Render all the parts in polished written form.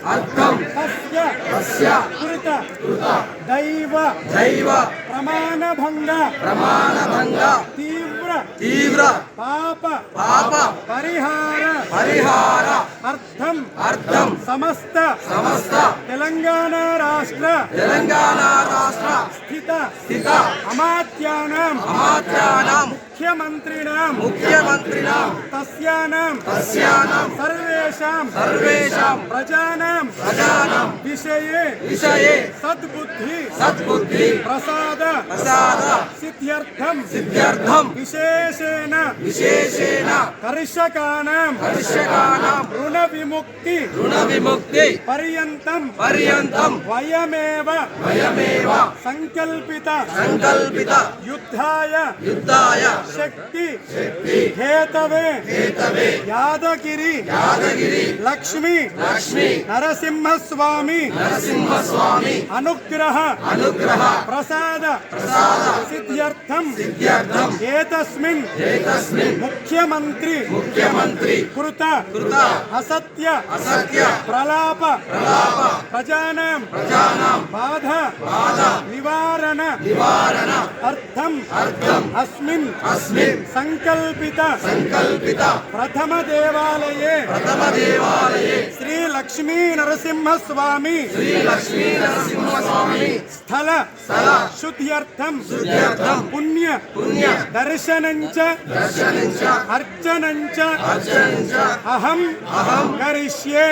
अर्थम तस्य कृत दैव प्रमाण भंग तीव्र पाप परिहार अर्थम समस्त तेलंगाना राष्ट्र स्थित अमात्यानां मुख्यमंत्रिणां तस्यानां सर्वेषां प्रजानां विषये सद्बुद्धि प्रसाद सिद्ध्यर्थं विशेषेण कर्षकाणां ऋण विमुक्ति पर्यन्तं वयमेव संकल्पित युद्धाय शक्ति हेतवे यादगिरी लक्ष्मी नरसिंहस्वामी अनुग्रह प्रसाद सिद्ध्यर्थं एतस्मिन् मुख्यमंत्री कृत असत्य प्रलाप प्रजानां बाधा निवारण अर्थम अस्मिन् संकल्पित प्रथम देवालये श्री लक्ष्मी नरसिंहस्वामी स्थल शुद्ध्यर्थं पुण्य दर्शनञ्च अर्चनञ्च अहं करिष्ये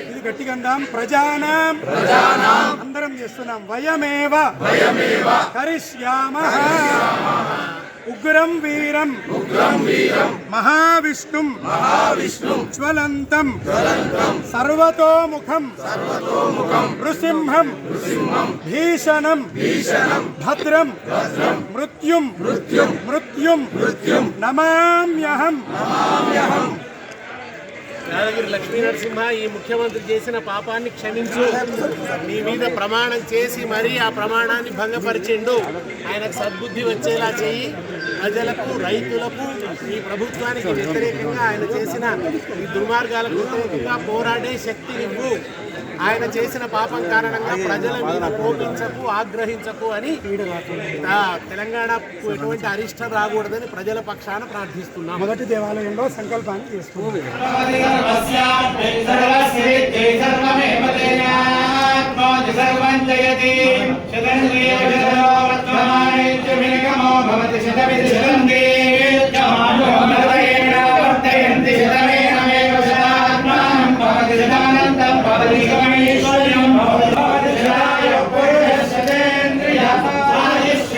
ఇది గట్టిగా అందాం ప్రజానాం అందరం చేస్తున్నాం వయమేవ కరిష్యామః उग्रं वीरं महाविष्णुं ज्वलन्तं सर्वतोमुखं नृसिंहं भीषणं भद्रं मृत्युं नमाम्यहं యాదగిరి లక్ష్మీ నరసింహ ఈ ముఖ్యమంత్రి చేసిన పాపాన్ని క్షమించు, నీ మీద ప్రమాణం చేసి మరీ ఆ ప్రమాణాన్ని భంగపరిచిండు. ఆయనకు సద్బుద్ధి వచ్చేలా చేయి, ప్రజలకు రైతులకు ఈ ప్రభుత్వానికి వ్యతిరేకంగా ఆయన చేసిన ఈ దుర్మార్గాలకు వ్యతిరేకంగా పోరాడే శక్తి ఇవ్వు. ఆయన చేసిన పాపం కారణంగా ప్రజల మీద కోపించకు ఆగ్రహించకు అని తెలంగాణకు ఎటువంటి అరిష్టం రాకూడదని ప్రజల పక్షాన ప్రార్థిస్తున్నాం. మొదటి దేవాలయంలో సంకల్పాన్ని చేసుకున్నాం.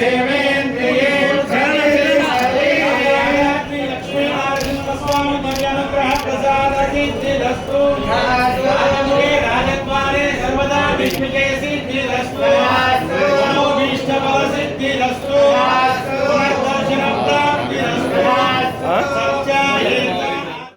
Shame